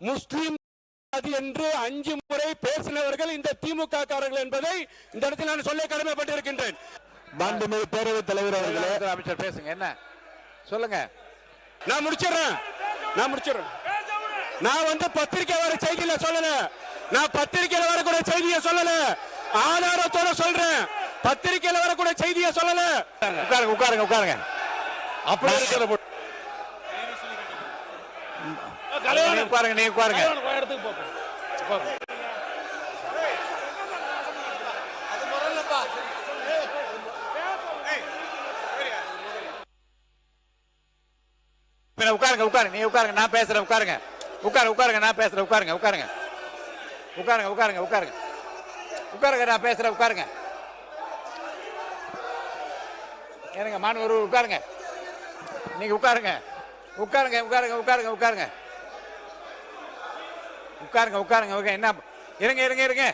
முஸ்லிம் என்று 5 முறை பேசினவர்கள் இந்த திமுக காரர்கள் என்பதை இந்த இடத்தில் நான் சொல்ல கடமைப்பட்டிருக்கின்றேன். மாண்புமிகு பேரவைத் தலைவர் அவர்களே, அமைச்சர் பேசுங்க. என்ன சொல்லுங்க? நான் முடிச்சிடறேன். நான் வந்து பத்திரிகை வர செய்தியில சொல்லல, நான் பத்திரிகையில வரக்கூடிய செய்தியை சொல்லல, ஆதாரத்தோட சொல்றேன். பத்திரிகையில வரக்கூடிய செய்தியை சொல்லல. உட்காருங்க. அப்படியே இருக்கிற நீ உட்காருங்க. உட்காருங்க. நீ உட்காருங்க. நான் பேசுறேன். உட்காருங்க. நான் பேசுறேன். உட்காருங்க. நான் பேசுறேன். உட்காருங்க. ஏனுங்க மாணவர் உட்காருங்க. நீங்க உட்காருங்க. என்ன இருங்க.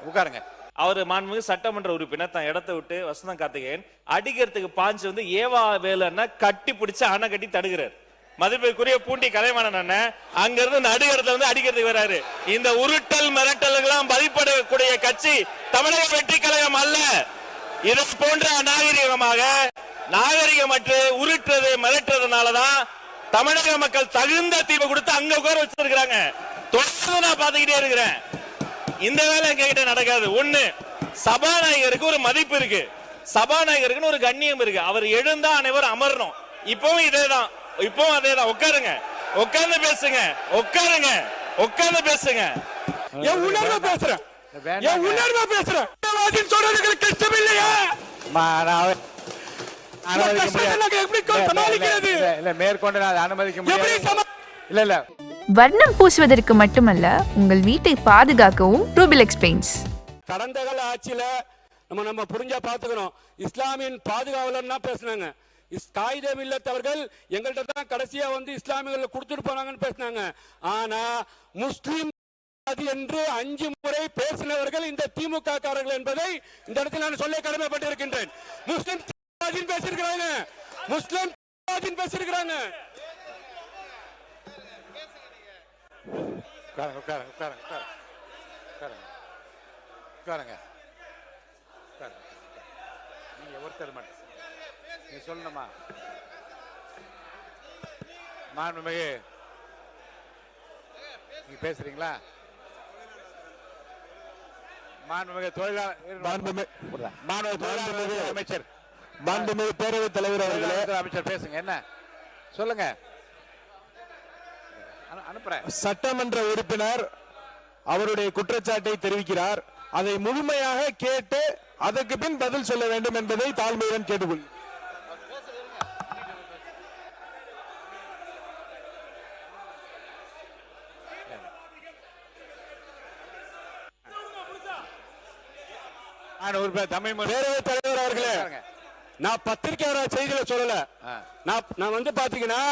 உட்காருங்க. அவர் மாண்புமிகு சட்டமன்ற உறுப்பினர் தான் இடத்தை விட்டு வசந்தம் கார்த்திகேயன் அடிக்கிறதுக்கு பாஞ்சு வந்து ஏவா வேலன்னா கட்டி பிடிச்சு அணை கட்டி தடுக்கிறார். மதிப்பிற்குரிய பூண்டி கலைவாணன் அண்ணன் அங்க இருந்து நடுகிறதுல வந்து அடிக்கிறதுக்கு வராரு. இந்த உருட்டல் மிரட்டல்களாம் பதிப்படக்கூடிய கட்சி தமிழக வெற்றி கழகம் அல்ல. இது போன்ற நாகரிகமற்று உருட்டுறது மிரட்டுறதுனாலதான் தமிழக மக்கள் தகுந்த தீர்வு கொடுத்து அங்க உட்கார வச்சிருக்காங்க. தொடர்ந்து நான் பாத்துக்கிட்டே இருக்கிறேன். இந்த வேலை எங்ககிட்ட நடக்காது. ஒண்ணு, சபாநாயகருக்கு ஒரு மதிப்பு இருக்கு, சபாநாயகருக்கு ஒரு கண்ணியம் இருக்கு. அவர் எழுந்தா அனைவரும் அமரணும். இப்பவும் அதேதான். உட்காருங்க. உட்கார்ந்து பேசுங்க. என் உணர்வை பேசுறேன். சொல்றதுக்கு கஷ்டம் இல்லையா? மேற்கொண்டு அனுமதிக்க முடியாது. வர்ணம் பூசுவதற்கு மட்டுமல்ல, உங்கள் வீட்டை பாதுகாக்கவும் ரூபிலெக்ஸ் பெயிண்ட்ஸ். கடந்த கால ஆட்சியில நம்ம புரிஞ்சா பாத்துக்கணும். இஸ்லாமியின் பாதுகாவலர் பேசினாங்க. காகிதம் இல்லத்தவர்கள் எங்கள்கிட்ட தான் கடைசியா வந்து இஸ்லாமியர்கள் கொடுத்துட்டு போனாங்கன்னு பேசினாங்க. ஆனா முஸ்லிம் என்று 5 முறை பேசினவர்கள் இந்த திமுக காரர்கள் என்பதை இந்த இடத்தில் நான் சொல்ல கடமைப்பட்டிருக்கின்றேன். முஸ்லிம் பேசியிருக்கிறாங்க. நீங்க ஒருத்தர் மட்டும் நீ சொல்லணுமா? மாண்புமிகு நீங்க பேசுறீங்களா? மாண்புமிகு அமைச்சர், மாண்புமிகு பேரவைத் தலைவர் அவர்களே, அமைச்சர் பேசுங்க. என்ன சொல்லுங்க? அனுப்புறேன். சட்டமன்ற உறுப்பினர் அவருடைய குற்றச்சாட்டை தெரிவிக்கிறார். அதை முழுமையாக கேட்டு அதற்கு பின் பதில் சொல்ல வேண்டும் என்பதை தாழ்மையுடன் கேட்டுக்கொள்கிறேன். பேரவைத் தலைவர் அவர்களே, நான் பத்திரிகை செய்தியில சொல்லல. நான் வந்து பாத்தீங்கன்னா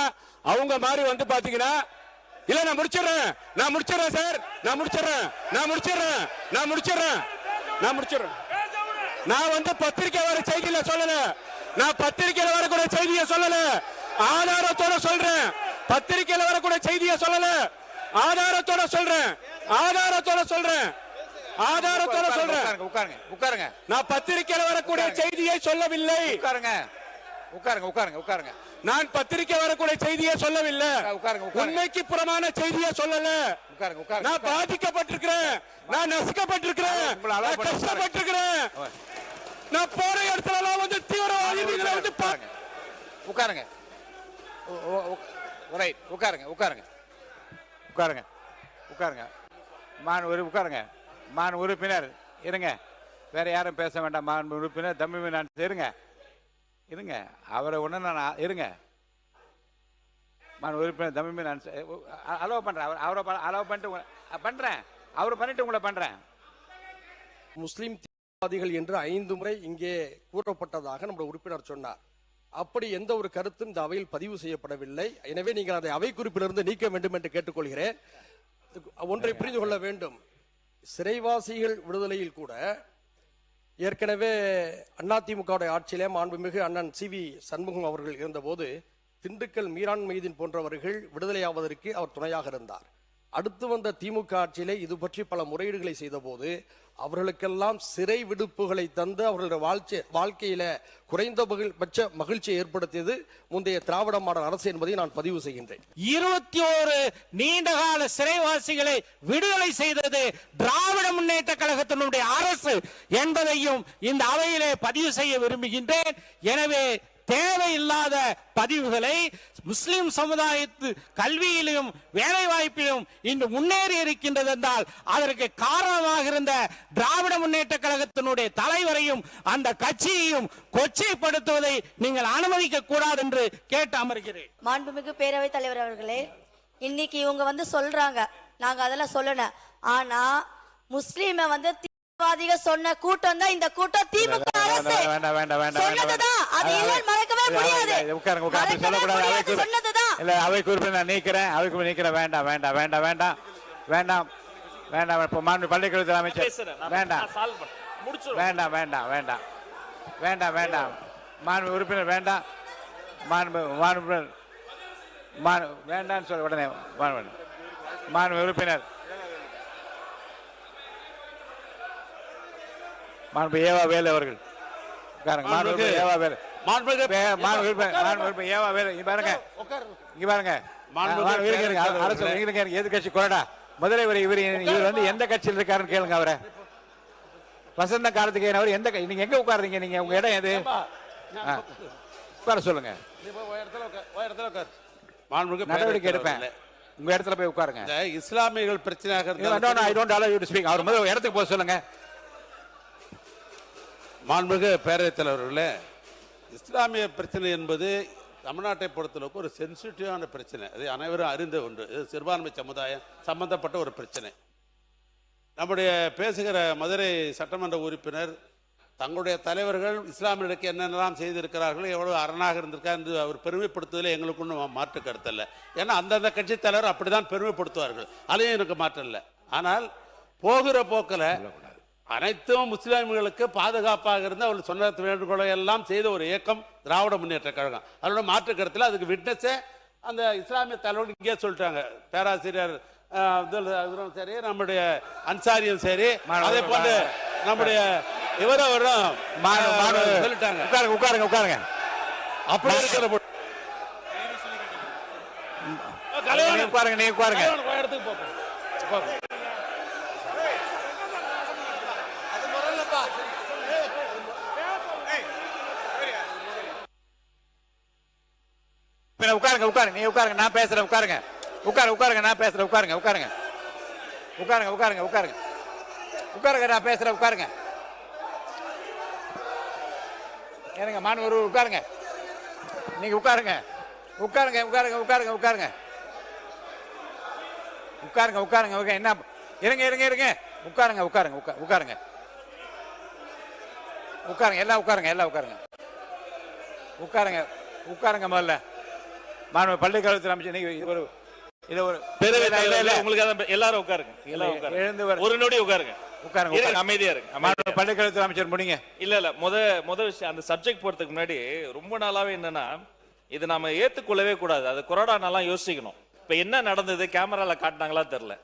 அவங்க மாதிரி வந்து பாத்தீங்கன்னா இல்ல நான் முடிச்சிடுறேன் சார். நான் வந்து பத்திரிகை வர செய்தியில சொல்லல, நான் பத்திரிகையில வரக்கூடிய செய்தியை சொல்லல, ஆதாரத்தோட சொல்றேன். பத்திரிகையில வரக்கூடிய செய்தியை சொல்லல, ஆதாரத்தோட சொல்றேன். உட்காருங்க. நான் பத்திரிகையில வரக்கூடிய செய்தியை சொல்லவில்லை. உட்காருங்க. நான் பத்திரிகை வரக்கூடிய செய்தியை சொல்லவில்லை. உண்மைக்கு புறமான செய்தியை சொல்லல. நான் பாதிக்கப்பட்டிருக்கிறேன், நான் நசுக்கப்பட்டிருக்கிறேன், நான் கஷ்டப்பட்டிருக்கிறேன். நான் போற இடத்துல எல்லாம் வந்து தீவிரவாதிகளை வந்து உட்காருங்க. மான் உறுப்பினர் இருங்க. வேற யாரும் பேச வேண்டாம். மான் உறுப்பினர் தம்பி நான் இருங்க. அவரை ஒண்ணு நான் இருங்க. மான் உறுப்பினர் தம்பி நான் அலோவ் பண்றேன். அவரை அலோவ் பண்ணிட்டு பண்றேன். அவர் பண்ணிட்டு உங்களை பண்றேன். முஸ்லிம் தீவிரவாதிகள் என்று 5 முறை இங்கே கூறப்பட்டதாக நம்முடைய உறுப்பினர் சொன்னார். அப்படி எந்த ஒரு கருத்தும் இந்த அவையில் பதிவு செய்யப்படவில்லை. எனவே நீங்கள் அதை அவை குறிப்பிலிருந்து நீக்க வேண்டும் என்று கேட்டுக்கொள்கிறேன். ஒன்றை புரிந்து கொள்ள வேண்டும். சிறைவாசிகள் விடுதலையில் கூட ஏற்கனவே அதிமுக ஆட்சியிலே மாண்புமிகு அண்ணன் சி.வி. சண்முகம் அவர்கள் இருந்தபோது திண்டுக்கல் மீரான் மைதீன் போன்றவர்கள் விடுதலையாவதற்கு அவர் துணையாக இருந்தார். அடுத்து வந்த திமுக ஆட்சியிலே இது பற்றி பல முறையீடுகளை செய்த போது அவர்களுக்கெல்லாம் சிறை விடுப்புகளை தந்து அவர்களுடைய வாழ்க்கையில குறைந்தபட்ச மகிழ்ச்சியை ஏற்படுத்தியது முந்தைய திராவிட மாடல் அரசு என்பதை நான் பதிவு செய்கின்றேன். 21 நீண்டகால சிறைவாசிகளை விடுதலை செய்தது திராவிட முன்னேற்ற கழகத்தினுடைய அரசு என்பதையும் இந்த அவையிலே பதிவு செய்ய விரும்புகின்றேன். எனவே தேவையில்லாத பதிவுகளை முஸ்லிம் சமுதாயத்து கல்வியிலும் வேலை வாய்ப்பிலும் இன்று முன்னேறி இருக்கின்றது என்றால் அதற்கு காரணமாக இருந்த திராவிட முன்னேற்ற கழகத்தினுடைய தலைவரையும் அந்த கட்சியையும் கொச்சைப்படுத்துவதை நீங்கள் அனுமதிக்க கூடாது என்று கேட்டு அமர்கிறேன். மாண்புமிகு பேரவைத் தலைவர் அவர்களே, இன்னைக்கு இவங்க சொல்றாங்க, நாங்க அதெல்லாம் சொல்லணும். ஆனா முஸ்லீம தீவிரவாதிகள் சொன்ன கூட்டம் தான் இந்த கூட்டம். திமுக அரசு சொன்னதுதான், அது இல்லைன்னு மறக்கவே முடியாது. சொன்னதுதான். இல்ல, அவை குறிப்பிட்டு நான் நீக்கிறேன். அவை குறிப்பிட்டு நீக்கிறேன். வேண்டாம் வேண்டாம் வேண்டாம் வேண்டாம் வேண்டாம் வேண்டாம். இப்ப மாண்பு பள்ளிக்கல்வித்துறை அமைச்சர் வேண்டாம் வேண்டாம் வேண்டாம் வேண்டாம் வேண்டாம் வேண்டாம். மாண்பு உறுப்பினர் வேண்டாம். மாண்பு வேண்டாம்னு சொல்ல உடனே மாண்பு உறுப்பினர் மாண்பு ஏவா வேலு அவர்கள் ஏவா வேலு ஏவா வேலு இங்க பாருங்க எதிர்கட்சி கொறடா முதல்வர் இவர் எந்த கட்சியில் இருக்காருன்னு கேளுங்க. அவரை வசந்த காலத்துக்கு அவர் எந்த நீங்க எங்க உட்காருறீங்க? நீங்க உங்க இடம் எது? உட்கார சொல்லுங்க. நடவடிக்கை எடுப்பேன். உங்க இடத்துல போய் உட்காருங்க. இஸ்லாமியர்கள் பிரச்சனையாக அவர் முதல் இடத்துக்கு போக சொல்லுங்க. மாண்புமிகு பேரவைத் தலைவர்களே, இஸ்லாமிய பிரச்சனை என்பது தமிழ்நாட்டை பொறுத்தளவுக்கு ஒரு சென்சிட்டிவான பிரச்சனை. அது அனைவரும் அறிந்த ஒன்று. இது சிறுபான்மை சமுதாயம் சம்பந்தப்பட்ட ஒரு பிரச்சனை. நம்முடைய பேசுகிற மதுரை சட்டமன்ற உறுப்பினர் தங்களுடைய தலைவர்கள் இஸ்லாமியர்களுக்கு என்னென்னலாம் செய்திருக்கிறார்கள், எவ்வளவு அரணாக இருந்திருக்கார் என்று அவர் பெருமைப்படுத்துவதில் எங்களுக்கு ஒன்றும் மாற்று கருத்து இல்லை. ஏன்னா அந்தந்த கட்சி தலைவர் அப்படிதான் பெருமைப்படுத்துவார்கள். அதையும் எனக்கு மாற்றம் இல்லை. ஆனால் போகிற போக்கில் அனைத்தும் முஸ்லிம்களுக்கு பாதுகாப்பாக இருந்து அவர்கள் சொன்ன வேண்டுகோளை எல்லாம் செய்த ஒரு இயக்கம் திராவிட முன்னேற்ற கழகம். அதோட மாற்று கருத்தில் அதுக்கு விட்னஸே அந்த இஸ்லாமிய தலைவர்கள் இங்கே சொல்லிட்டாங்க. பேராசிரியர் சரி, நம்முடைய அன்சாரியும் சரி, அதே போன்று நம்முடைய இவரும் சொல்லிட்டாங்க. உட்காருங்க உட்காருங்க. அப்படி இருக்கிற உட்காருங்க. நீங்க உட்காருங்க. இடத்துக்கு போங்க. உட்காருங்க உட்காருங்க. நீ உட்காருங்க, நான் பேசுறேன். உட்காருங்க உட்காருங்க, நான் பேசுறேன். உட்காருங்க உட்காருங்க உட்காருங்க உட்காருங்க உட்காருங்க உட்காருங்க, நான் பேசுறேன். உட்காருங்க. ஏனுங்க மாணவர் உட்காருங்க. நீங்க உட்காருங்க உட்காருங்க உட்காருங்க உட்காருங்க உட்காருங்க உட்காருங்க உட்காருங்க. என்ன இருங்க இருங்க இருங்க. உட்காருங்க உட்காருங்க உட்காருங்க உட்காருங்க. எல்லாம் உட்காருங்க, எல்லாம் உட்காருங்க உட்காருங்க உட்காருங்க. முதல்ல மாண்பு பள்ளிக்கல்வித்துறை அமைச்சர் உங்களுக்கு எல்லாரும் உட்காருங்க. ஒரு நொடி உட்காருங்க. உட்காருங்க. அமைதியா இருக்கு. பள்ளிக்கல்வித்துறை அமைச்சர் முடிங்க. இல்ல முத விஷயம் அந்த சப்ஜெக்ட் போறதுக்கு முன்னாடி ரொம்ப நாளாவே என்னன்னா இது நாம ஏத்துக்கொள்ளவே கூடாது. அது கொரோனா நாளா யோசிக்கணும். இப்ப என்ன நடந்தது கேமரால காட்டினாங்களா தெரியல.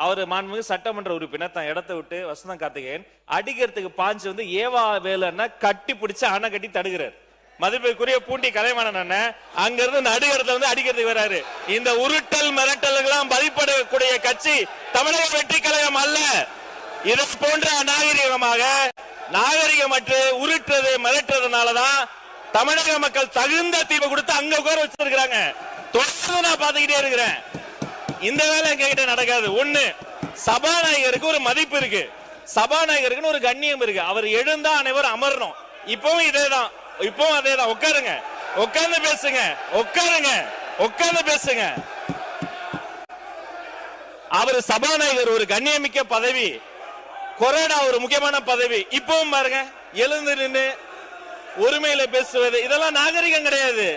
அவரு மாண்புமிகு சட்டமன்ற உறுப்பினர் தான் இடத்தை விட்டு வசந்தம் கார்த்திகேயன் அடிக்கிறதுக்கு பாஞ்சு ஏவா வேலைன்னா கட்டி பிடிச்சு அணை கட்டி தடுக்கிறார். மதிப்பிற்குரிய பூண்டி கலைவாணன் அண்ணன் அங்க இருந்து நடுகிறதுல அடிக்கிறதுக்கு வராரு. இந்த உருட்டல் மிரட்டல்களாம் பதிப்படக்கூடிய கட்சி தமிழக வெற்றி கழகம் அல்ல. இது போன்ற நாகரிகமற்று உருட்டுறது மிரட்டுறதுனாலதான் தமிழக மக்கள் தகுந்த தீர்வு கொடுத்து அங்க உட்கார வச்சிருக்காங்க. தொடர்ந்து நான் பாத்துக்கிட்டே இருக்கிறேன். இந்த வேலை எங்ககிட்ட நடக்காது. ஒண்ணு, சபாநாயகருக்கு ஒரு மதிப்பு இருக்கு, சபாநாயகருக்கு ஒரு கண்ணியம் இருக்கு. அவர் எழுந்தா அனைவரும் அமரணும். இப்பவும் இதேதான், இப்பவும் அதேதான். உட்காருங்க, உட்கார்ந்து பேசுங்க. உட்காருங்க, உட்கார்ந்து பேசுங்க. அவர் சபாநாயகர் ஒரு கண்ணியமிக்க பதவி, கொரோனா ஒரு முக்கியமான பதவி. இப்பவும் பாருங்க, எழுந்து நின்று உரிமையில பேசுவது இதெல்லாம் நாகரிகம் கிடையாது.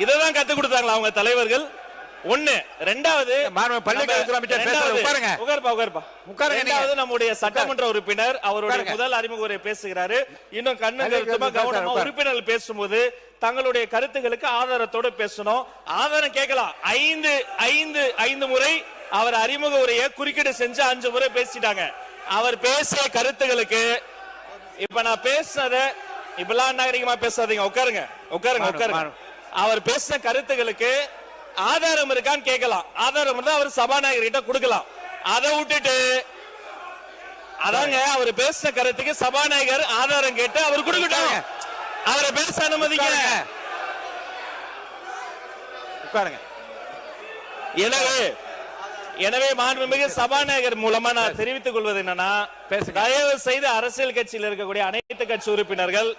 இதான் கத்து கொடுத்தாங்களா அவங்க தலைவர்கள்? ஒண்ணு. ரெண்டாவது மாண்புமிகு பள்ளிக்கல்வித்துறை அமைச்சர் பேசுறது. உட்காருங்க. உட்காருப்பா. உட்காருங்க. ரெண்டாவது நம்முடைய சட்டமன்ற உறுப்பினர் அவருடைய முதல் அறிமுக உரை பேசுகிறாரு. இன்னும் கண்ணுமா கவனமா உறுப்பினர்கள் பேசும்போது தங்களுடைய கருத்துக்களுக்கு ஆதாரத்தோடு பேசணும். ஆதாரம் கேட்கலாம். ஐந்து முறை அவர் அறிமுக உரையை குறுக்கீடு செஞ்சு 5 முறை பேசிட்டாங்க. அவர் பேசிய கருத்துக்களுக்கு இப்ப நான் பேசுறத இப்பெல்லாம் நாகரிகமா பேசாதீங்க. உட்காருங்க. அவர் பேசின கருத்துக்களுக்கு ஆதாரம் இருக்கான்னு கேட்கலாம். ஆதாரம் இருந்தா அவர் சபாநாயகர் கிட்ட கொடுக்கலாம். அதை விட்டுட்டு அதாங்க அவர் பேசின கருத்துக்கு சபாநாயகர் ஆதாரம் கேட்டு அவர் கொடுக்கட்டும். அவரை பேச அனுமதிங்க. உட்காருங்க. எனவே மாண்புமிகு சபாநாயகர் மூலமா நான் தெரிவித்துக் கொள்வது என்னன்னா, தயவு செய்து அரசியல் கட்சியில் இருக்கக்கூடிய அனைத்து கட்சி உறுப்பினர்கள்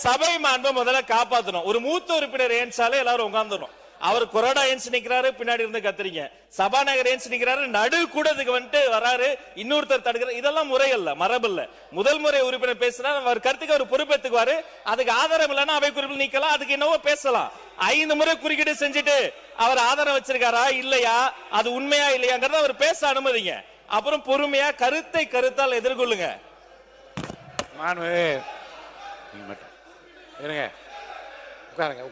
சபை மாண்பை முதல்ல காப்பாற்றணும். ஒரு மூத்த உறுப்பினர் ஏன்சாலே எல்லாரும் உட்கார்ந்துடும். அவர் கொரோனா ஏன்ஸ் நிக்கிறாரு, பின்னாடி இருந்து கத்துறீங்க. சபாநாயகர் ஏன்ஸ் நிக்கிறாரு, நடு கூடத்துக்கு வந்துட்டு வராரு, இன்னொருத்தர் தடுக்கிறார். இதெல்லாம் முறை இல்ல, மரபு இல்ல. முதல் முறை உறுப்பினர் பேசுறாரு, அவர் கருத்துக்கு அவர் பொறுப்பேற்றுக்குவாரு. அதுக்கு ஆதாரம் இல்லைன்னா அவை குறிப்பில் நீக்கலாம், அதுக்கு என்னவோ பேசலாம். 5 முறை குறுக்கீடு செஞ்சுட்டு அவர் ஆதாரம் வச்சிருக்காரா இல்லையா, அது உண்மையா இல்லையாங்கிறத அவர் பேச அனுமதிங்க. அப்புறம் பொறுமையா கருத்தால் எதிர்கொள்ளுங்க. இருங்க. உட்காருங்க.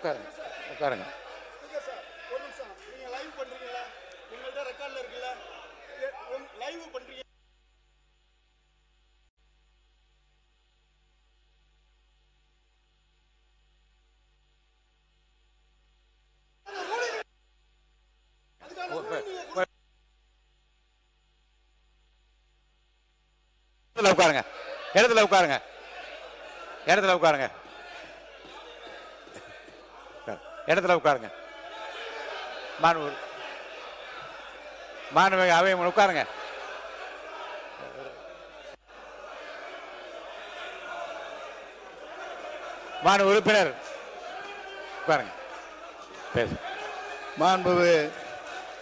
இடத்துல உட்காருங்க. மாண்புமிகு அவை உட்காருங்க. மாண்பு உறுப்பினர் உட்காருங்க. பேசு. மாண்புமிகு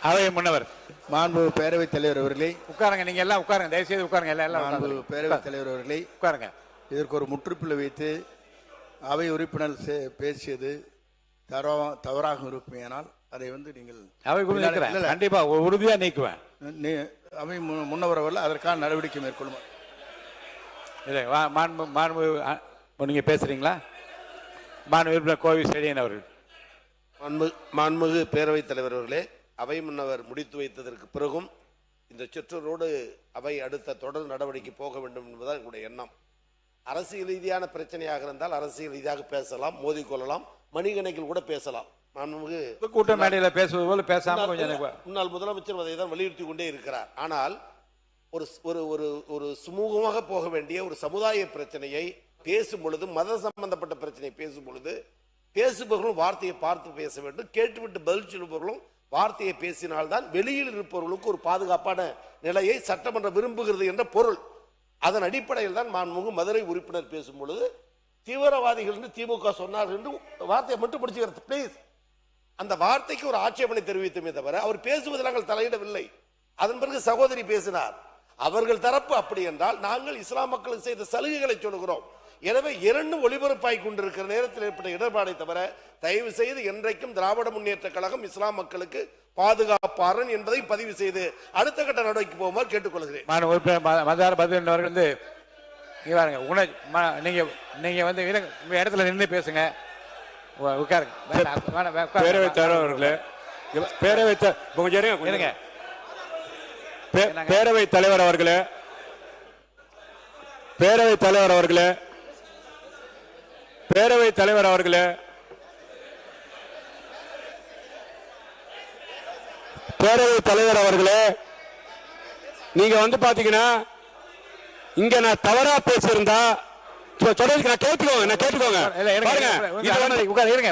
அவை முன்னவர், மாண்புமிகு பேரவைத் தலைவர் அவர்களே, உட்காருங்க. நீங்க எல்லாம் உட்காருங்க. தயவுசெய்து உட்காருங்க. எல்லாம் மாண்புமிகு பேரவைத் தலைவர் அவர்களே, உட்காருங்க. இதற்கு ஒரு முற்றுப்புள்ளி வைத்து அவை உறுப்பினர் பேசியது தவறாக இருக்குமேயானால் அதை நீங்கள் அவை கண்டிப்பா உறுதியா நீக்குவேன். அவை முன்னவர் அவர்கள் அதற்கான நடவடிக்கை மேற்கொள்ளும். நீங்க பேசுறீங்களா? மாண்பு உறுப்பினர் கோவி செழியன் அவர்கள். மாண்புமிகு பேரவைத் தலைவர் அவர்களே, அவை முன்னவர் முடித்து வைத்ததற்கு பிறகும் இந்த சொற்றொடரோடு அவை அடுத்த தொடர் நடவடிக்கை போக வேண்டும் என்பதுதான் எங்களுடைய எண்ணம். அரசியல் ரீதியான பிரச்சனையாக இருந்தால் அரசியல் ரீதியாக பேசலாம், மோதிக்கொள்ளலாம், மணிகணக்கில் கூட பேசலாம். மாண்புமிகு கூட்ட மேடையில் பேசுவது போல பேசாம முன்னாள் முதலமைச்சர் அதை தான் வலியுறுத்தி கொண்டே இருக்கிறார். ஆனால் ஒரு சுமூகமாக போக வேண்டிய ஒரு சமுதாய பிரச்சனையை பேசும் பொழுது, மத சம்பந்தப்பட்ட பிரச்சனையை பேசும் பொழுது பேசுபவர்களும் வார்த்தையை பார்த்து பேச வேண்டும். கேட்டுவிட்டு பதில் சொல்பவர்களும் வார்த்தையை பேசினால்தான் வெளியில் இருப்பவர்களுக்கு ஒரு பாதுகாப்பான நிலையை சட்டமன்றம் விரும்புகிறது என்ற பொருள். அதன் அடிப்படையில் தான் மாண்புமிகு மதுரை உறுப்பினர் பேசும் பொழுது தீவிரவாதிகள் என்று திமுக சொன்னார் என்று வார்த்தையை மட்டும் பிடிச்சுக்கிறது. பிளீஸ், அந்த வார்த்தைக்கு ஒரு ஆட்சேபனை தெரிவித்துமே தவிர அவர் பேசுவதில் நாங்கள் தலையிடவில்லை. அதன் பிறகு சகோதரி பேசினார். அவர்கள் தரப்பு அப்படி என்றால் நாங்கள் இஸ்லாம் மக்களுக்கு செய்த சலுகைகளை சொல்லுகிறோம். எனவே இரண்டும் ஒளிபரப்பாய் கொண்டிருக்கிற நேரத்தில் ஏற்பட்ட இடர்பாடை தவிர தயவு செய்து என்றைக்கும் திராவிட முன்னேற்ற கழகம் இஸ்லாம் மக்களுக்கு பாதுகாப்பாரன் என்பதை பதிவு செய்து அடுத்த கட்ட நடவடிக்கை போகுமாறு கேட்டுக்கொள்கிறேன். நீங்க வந்து உங்க இடத்துல நின்று பேசுங்க. பேரவைத் தலைவர் அவர்களே, பேரவைத் தலைவர் அவர்களே, பேரவைத் தலைவர் அவர்களே, பேரவைத் தலைவர் அவர்களே, பேரவைத் தலைவர் அவர்களே, நீங்க வந்து பாத்தீங்கன்னா இங்க நான் தவறா பேசியிருந்தா கேட்டுக்கோங்க.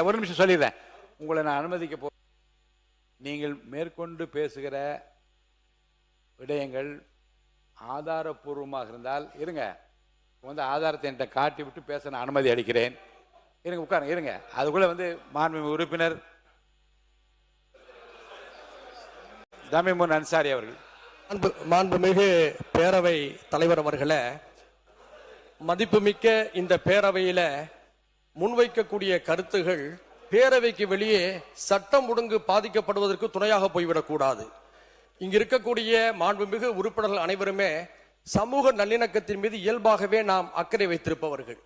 ஒரு நிமிஷம் சொல்லிடுறேன். உங்களை நான் அனுமதிக்க போ. நீங்கள் மேற்கொண்டு பேசுகிற விடயங்கள் ஆதாரப்பூர்வமாக இருந்தால் இருங்க, வந்து ஆதாரத்தை என்கிட்ட காட்டி விட்டு பேச நான் அனுமதி அளிக்கிறேன். இருங்க, உட்காருங்க, இருங்க. அதுக்குள்ள வந்து மாண்புமிகு உறுப்பினர் தமிமுன் அன்சாரி அவர்கள். மாண்புமிகு பேரவை தலைவர் அவர்களே, மதிப்புமிக்க இந்த பேரவையில முன்வைக்கக்கூடிய கருத்துகள் பேரவைக்கு வெளியே சட்டம் ஒழுங்கு பாதிக்கப்படுவதற்கு துணையாக போய்விடக் கூடாது. இங்க இருக்கக்கூடிய மாண்புமிகு உறுப்பினர்கள் அனைவருமே சமூக நல்லிணக்கத்தின் மீது இயல்பாகவே நாம் அக்கறை வைத்திருப்பவர்கள்,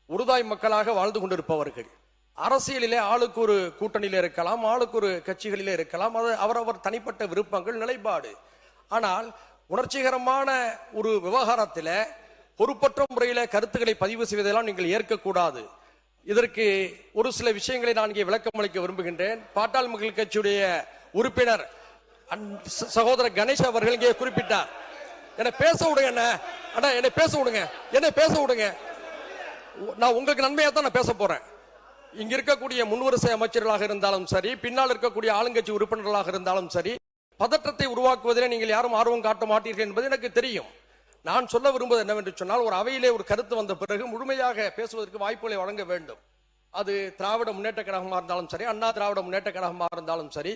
உருதாய் மக்களாக வாழ்ந்து கொண்டிருப்பவர்கள். அரசியலிலே ஆளுக்கு ஒரு கூட்டணியில இருக்கலாம், ஆளுக்கு ஒரு கட்சிகளிலே இருக்கலாம், அது அவரவர் தனிப்பட்ட விருப்பங்கள், நிலைப்பாடு. ஆனால் உணர்ச்சிகரமான ஒரு விவகாரத்தில் பொறுப்பற்ற முறையில் கருத்துக்களை பதிவு செய்வதெல்லாம் நீங்கள் ஏற்கக்கூடாது. இதற்கு ஒரு சில விஷயங்களை நான் இங்கே விளக்கம் அளிக்க விரும்புகின்றேன். பாட்டாளி மக்கள் கட்சியுடைய உறுப்பினர் சகோதரர் கணேஷ் அவர்கள் இங்கே குறிப்பிட்டார். என்னை பேச விடுங்க, என்னை பேச விடுங்க, என்னை பேச விடுங்க. நான் உங்களுக்கு நன்மையாக தான் நான் பேச போறேன். இங்க இருக்கக்கூடிய முன்வரிசை அமைச்சர்களாக இருந்தாலும் சரி, பின்னால் இருக்கக்கூடிய ஆளுங்கட்சி உறுப்பினர்களாக இருந்தாலும் சரி, பதற்றத்தை உருவாக்குவதில் நீங்கள் யாரும் ஆர்வம் காட்ட மாட்டீர்கள் என்பது எனக்கு தெரியும். நான் சொல்ல விரும்புவது என்னவென்று சொன்னால், ஒரு அவையிலே ஒரு கருத்து வந்த பிறகு முழுமையாக பேசுவதற்கு வாய்ப்புகளை வழங்க வேண்டும். அது திராவிட முன்னேற்ற கழகமாக இருந்தாலும் சரி, அண்ணா திராவிட முன்னேற்ற கழகமாக இருந்தாலும் சரி,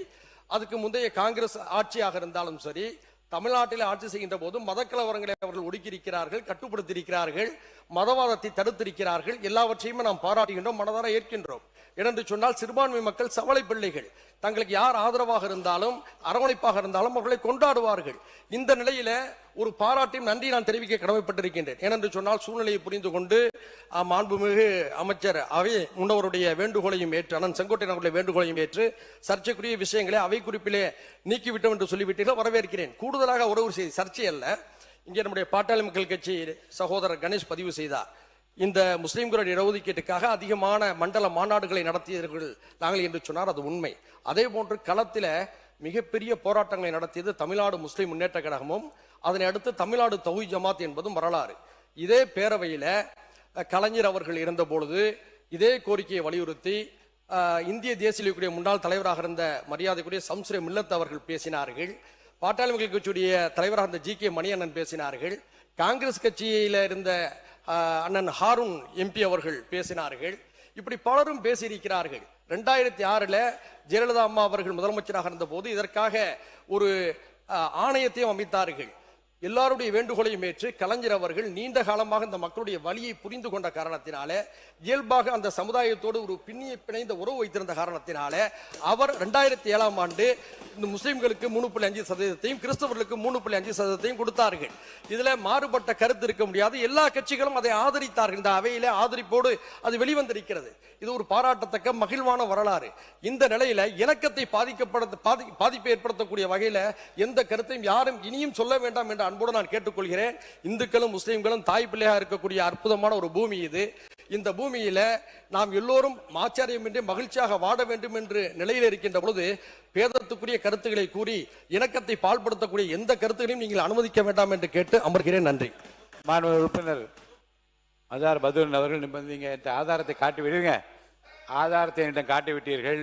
அதுக்கு முந்தைய காங்கிரஸ் ஆட்சியாக இருந்தாலும் சரி, தமிழ்நாட்டில் ஆட்சி செய்கின்ற போது மதக்கலவரங்களை அவர்கள் ஒடுக்கியிருக்கிறார்கள், கட்டுப்படுத்தியிருக்கிறார்கள், மதவாதத்தை தடுத்திருக்கிறார்கள். எல்லாவற்றையுமே நாம் பாராட்டுகின்றோம், மனதார ஏற்கின்றோம். ஏனென்று சொன்னால் சிறுபான்மை மக்கள் சவளை பிள்ளைகள். தங்களுக்கு யார் ஆதரவாக இருந்தாலும் அரவணைப்பாக இருந்தாலும் அவர்களை கொண்டாடுவார்கள். இந்த நிலையில ஒரு பாராட்டையும் நன்றி நான் தெரிவிக்க கடமைப்பட்டிருக்கின்றேன். ஏனென்று சொன்னால் சூழ்நிலையை புரிந்து கொண்டு மாண்புமிகு அமைச்சர் அவை முன்னவருடைய வேண்டுகோளையும் ஏற்று, அண்ணன் செங்கோட்டையன் அவர்களுடைய வேண்டுகோளையும் ஏற்று சர்ச்சைக்குரிய விஷயங்களை அவை குறிப்பிலே நீக்கிவிட்டோம் என்று சொல்லிவிட்டீர்கள், வரவேற்கிறேன். கூடுதலாக ஒரு செய்தி, சர்ச்சை அல்ல, இங்கே நம்முடைய பாட்டாளி மக்கள் கட்சி சகோதரர் கணேஷ் பதிவு செய்தார். இந்த முஸ்லிம்களுடைய இடஒதுக்கீட்டுக்காக அதிகமான மண்டல மாநாடுகளை நடத்தியவர்கள் நாங்கள் என்று சொன்னார், அது உண்மை. அதே போன்று களத்தில் மிகப்பெரிய போராட்டங்களை நடத்தியது தமிழ்நாடு முஸ்லிம் முன்னேற்ற கழகமும், அதனை அடுத்து தமிழ்நாடு தௌஹீத் ஜமாத் என்பதும் வரலாறு. இதே பேரவையில் கலைஞர் அவர்கள் இருந்த பொழுது இதே கோரிக்கையை வலியுறுத்தி இந்திய தேசிய முன்னாள் தலைவராக இருந்த மரியாதைக்குரிய சம்ஸ்ரே மில்லத் அவர்கள் பேசினார்கள். பாட்டாளி மக்கள் கட்சியுடைய தலைவராக இருந்த ஜி.கே. மணியண்ணன் பேசினார்கள். காங்கிரஸ் கட்சியில இருந்த அண்ணன் ஹாரூன் எம்பி அவர்கள் பேசினார்கள். இப்படி பலரும் பேசியிருக்கிறார்கள். 2006 ஜெயலலிதா அம்மா அவர்கள் முதலமைச்சராக இருந்த போது இதற்காக ஒரு ஆணையத்தையும் அமைத்தார்கள். எல்லாருடைய வேண்டுகோளையும் ஏற்று கலைஞர் அவர்கள் நீண்ட காலமாக இந்த மக்களுடைய வலியை புரிந்து கொண்ட காரணத்தினாலே, இயல்பாக அந்த சமுதாயத்தோடு ஒரு பிணைந்த உறவு வைத்திருந்த காரணத்தினாலே அவர் 2007 ஆண்டு இந்த முஸ்லிம்களுக்கு 3.5%, கிறிஸ்தவர்களுக்கு 3.5% கொடுத்தார்கள். இதுல மாறுபட்ட கருத்து இருக்க முடியாது. எல்லா கட்சிகளும் அதை ஆதரித்தார்கள். இந்த அவையிலே ஆதரிப்போடு அது வெளிவந்திருக்கிறது. இது ஒரு பாராட்டத்தக்க மகிழ்வான வரலாறு. இந்த நிலையில இணக்கத்தை பாதிப்பை ஏற்படுத்தக்கூடிய வகையில எந்த கருத்தையும் யாரும் இனியும் சொல்ல வேண்டாம் என்ற அன்போடு நான் கேட்டுக்கொள்கிறேன். இந்துக்களும் முஸ்லிம்களும் தாய் பிள்ளையாக இருக்கக்கூடிய அற்புதமான ஒரு பூமி இது. இந்த பூமியில நாம் எல்லோரும் ஆச்சரியமின்றி மகிழ்ச்சியாக வாழ வேண்டும் என்று நிலையில் இருக்கின்ற பொழுது பேதத்துக்குரிய கருத்துக்களை கூறி இணக்கத்தை பால்படுத்தக்கூடிய எந்த கருத்துகளையும் நீங்கள் அனுமதிக்க வேண்டாம் என்று கேட்டு அமர்கிறேன். நன்றி. மாண்புமிகு உறுப்பினர் அசார் பதுன் அவர்கள் நீங்க ஆதாரத்தை காட்டி விடுங்க. ஆதாரத்தை என்னிடம் காட்டிவிட்டீர்கள்.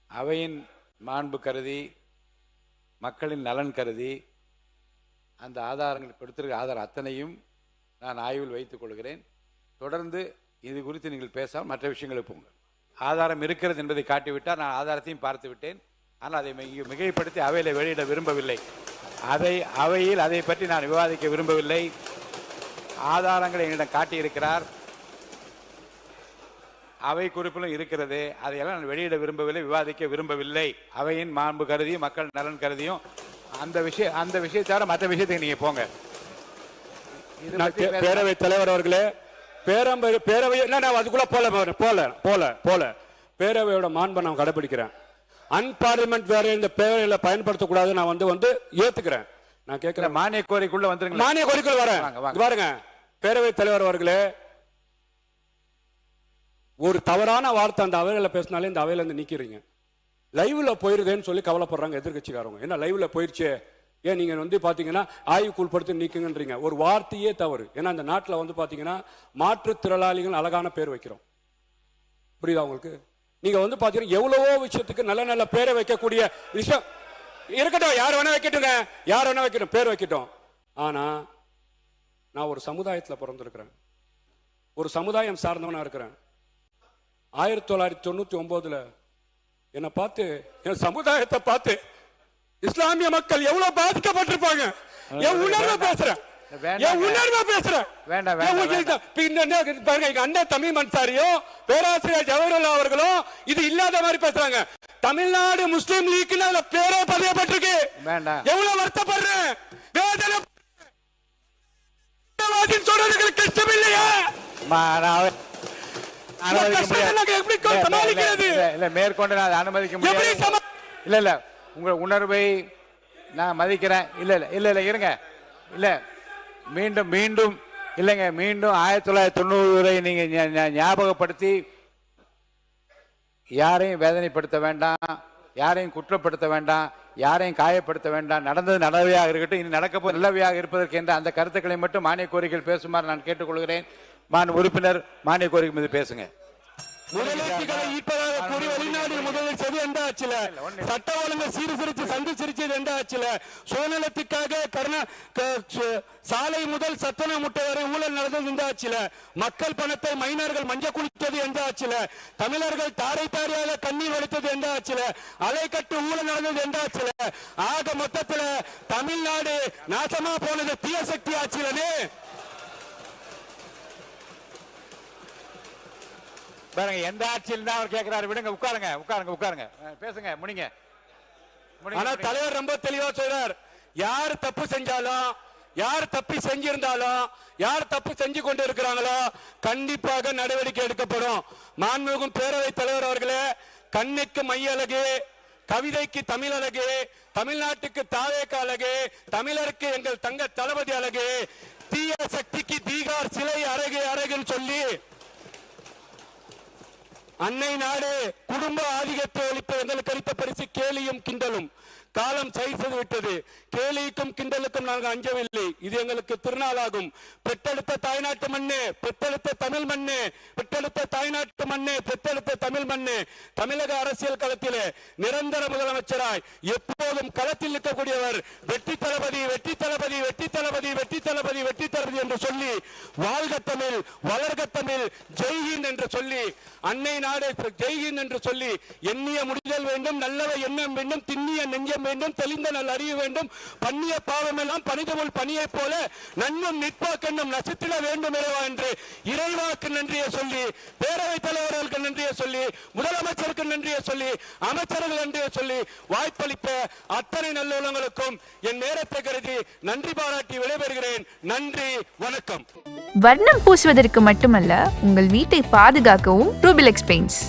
அவையின் மாண்பு கருதி, மக்களின் நலன் கருதி அந்த ஆதாரங்கள் கொடுத்திருக்க ஆதாரம் அத்தனையும் நான் ஆய்வில் வைத்துக் கொள்கிறேன். தொடர்ந்து இது குறித்து நீங்கள் பேசாமல் மற்ற விஷயங்களுக்கு போங்க. ஆதாரம் இருக்கிறது என்பதை காட்டிவிட்டால் நான் ஆதாரத்தையும் பார்த்து விட்டேன். ஆனால் அதை மிகைப்படுத்தி அவையில் வெளியிட விரும்பவில்லை. அவையில் அதை பற்றி நான் விவாதிக்க விரும்பவில்லை. ஆதாரங்களை என்னிடம் காட்டியிருக்கிறார், அவை குறிப்பிலும் இருக்கிறது. அதையெல்லாம் நான் வெளியிட விரும்பவில்லை, விவாதிக்க விரும்பவில்லை. அவையின் மாண்பு கருதி, மக்கள் நலன் கருதியும் அந்த விஷயத்தோட மற்ற விஷயத்துக்கு நீங்க போங்க. பேரவை தலைவர் அவர்களே, பேரவை அதுக்குள்ள போல பேரவையோட மாண்பை நான் கடைபிடிக்கிறேன். அன்பார்லிமெண்ட் வேற இந்த பேரவையில பயன்படுத்தக்கூடாது. நான் வந்து ஏத்துக்கிறேன். நான் கேட்கிறேன், மானிய கோரிக்கைக்குள்ள வந்துருங்க. மானிய கோரிக்கைக்குள்ள வரேன். பாருங்க பேரவை தலைவர் அவர்களே, ஒரு தவறான வார்த்தை அந்த அவையில பேசினாலே இந்த அவையில இருந்து நீக்கிறீங்க. லைவ்ல போயிருதேன்னு சொல்லி கவலைப்படுறாங்க எதிர்கட்சிக்காரங்க. என்ன லைவ்ல போயிருச்சு, ஏன் நீங்க பாத்தீங்கன்னா ஆய்வுக்கு உட்படுத்தி நீக்குங்கன்றீங்க. ஒரு வார்த்தையே தவறு. ஏன்னா இந்த நாட்டில் பாத்தீங்கன்னா மாற்றுத்திறனாளிகள் அழகான பேர் வைக்கிறோம். புரியுதா உங்களுக்கு? நீங்க பாத்தீங்கன்னா எவ்வளவோ விஷயத்துக்கு நல்ல நல்ல பேரை வைக்கக்கூடிய விஷயம் இருக்கட்டும். யார் வேணா வைக்கட்டுங்க, யார் வேணா வைக்கட்டும், பேர் வைக்கட்டும். ஆனா நான் ஒரு சமுதாயத்தில் பிறந்திருக்கிறேன், ஒரு சமுதாயம் சார்ந்தவனா இருக்கிறேன். 1999 என்னை பார்த்து, என் சமுதாயத்தை பார்த்து இஸ்லாமிய மக்கள் எவ்வளவு பாதிக்கப்பட்டிருப்பாங்க. என் உணர்வை பேசுறேன். வேண்டாம். என் உணர்வா பேசுறேன். வேண்டாம், என் வேண்டாம், உயிர் தான். பின்ன என்ன பாருங்க, எங்க அண்ணன் தமிழ் மன்சாரியும் பேராசிரியர் ஜவஹர்லால் அவர்களும் இது இல்லாத மாதிரி பேசுறாங்க. தமிழ்நாடு முஸ்லீம் லீக்னு அதுல பேரே பதியப்பட்டிருக்கு. வேண்டாம். எவ்வளவு வருத்தப்படுறேன், வேதனை சொல்றதுக்கு கஷ்டம் இல்லையா? மேற்கொண்டு நான் அனுமதிக்க முடியாது. இல்ல இல்ல, உங்க உணர்வை நான் மதிக்கிறேன். இல்ல இல்ல இல்ல இல்ல இருங்க. இல்ல மீண்டும் மீண்டும் இல்லைங்க, மீண்டும் 1990 நீங்க ஞாபகப்படுத்தி யாரையும் வேதனைப்படுத்த வேண்டாம், யாரையும் குற்றப்படுத்த வேண்டாம், யாரையும் காயப்படுத்த வேண்டாம். நடந்தது நல்லவையாக இருக்கட்டும், இனி நடக்க போது நல்லவையாக இருப்பதற்கு என்ற அந்த கருத்துக்களை மட்டும் மானிய கோரிக்கைகள் பேசுமாறு நான் கேட்டுக்கொள்கிறேன். உறுப்பினர் மானிய கோரிக்கை மீது பேசுங்க. முதலீட்டுகளை ஈர்ப்பதாக கூறி வெளிநாடு முதலில் செது எந்த ஆட்சியில, சட்ட ஒழுங்கு சீர்திருத்தி சந்தி சிரிச்சது எந்த ஆட்சியில, சுயநலத்துக்காக சாலை முதல் சத்தன முட்டை வரை ஊழல் நடந்தது இந்த ஆட்சியில, மக்கள் பணத்தை மைனர்கள் மஞ்சள் குளித்தது எந்த ஆட்சியில, தமிழர்கள் தாரை தாரியாக கண்ணீர் வடித்தது எந்த ஆட்சியில, அலைக்கட்டு ஊழல் நடந்தது எந்த ஆட்சியில, ஆக மொத்தத்துல தமிழ்நாடு நாசமா போனது தீய சக்தி ஆட்சியிலே. பாருங்க, எந்த ஆட்சியில் தான் அவர் கேட்கிறாரு. விடுங்க, உட்காருங்க உட்காருங்க உட்காருங்க, பேசுங்க, முடிங்க. ஆனா தலைவர் ரொம்ப தெளிவா சொல்றார், யார் தப்பு செஞ்சாலும், யார் தப்பி செஞ்சிருந்தாலும், யார் தப்பு செஞ்சு கொண்டு இருக்கிறாங்களோ கண்டிப்பாக நடவடிக்கை எடுக்கப்படும். மாண்புமிகு பேரவைத் தலைவர் அவர்களே, கண்ணுக்கு மைய அழகு, கவிதைக்கு தமிழ் அழகு, தமிழ்நாட்டுக்கு தாவேக்க அழகு, தமிழருக்கு எங்கள் தங்க தளபதி அழகு, தீய சக்திக்கு தீகார் சிலை அழகு அழகுன்னு சொல்லி அன்னை நாடு குடும்ப ஆதிக்கத்தை ஒழிப்பு எங்களுக்கு அளித்த பரிசு கேலியும் கிண்டலும். காலம் செய்து விட்டது. கேலிக்கும் கிண்டலுக்கும் நாங்கள் அஞ்சவில்லை. இது எங்களுக்கு திருநாளாகும். பெற்றெடுத்த தாய்நாட்டு மண்ணு, பெற்றெடுத்த தமிழ் மண்ணு, பெற்றெடுத்த தாய்நாட்டு மண்ணு, பெற்றெடுத்த தமிழ் மண்ணு, தமிழக அரசியல் களத்திலே நிரந்தர முதலமைச்சராய் எப்போதும் களத்தில் நிற்கக்கூடியவர் வெற்றி தளபதி, வெற்றி தளபதி, வெற்றி தளபதி, வெற்றி தளபதி, வெற்றி தளபதி என்று சொல்லி, வாழ்க தமிழ், வளர்க தமிழ், ஜெய்ஹிந்த் என்று சொல்லி, அன்னை நாடு ஜெய்ஹிந்த் என்று சொல்லி, எண்ணிய முடிதல் வேண்டும், நல்லவை எண்ணம் வேண்டும், திண்ணிய நெஞ்சம் வேண்டும், தெளிந்த நல் அறிய வேண்டும், பண்ணிய பாவம் எல்லாம் பனிதமுள் பனியை போல நன்னும் நிற்பாக்கண்ணும் நசித்திட வேண்டும் என்று இறைவாக்கு நன்றியை சொல்லி, பேரவைத் தலைவர்களுக்கு நன்றியை சொல்லி, முதலமைச்சருக்கு நன்றியை சொல்லி, அமைச்சர்கள் நன்றியை சொல்லி, வாய்ப்பளித்த அத்தனை நல்லுள்ளங்களுக்கும் என் நேரத்தை கருதி நன்றி பாராட்டி விடைபெறுகிறேன். நன்றி, வணக்கம். வர்ணம் பூசுவதற்கு மட்டுமல்ல, உங்கள் வீட்டை பாதுகாக்கவும் ரூபிலெக்ஸ் பெயிண்ட்ஸ்.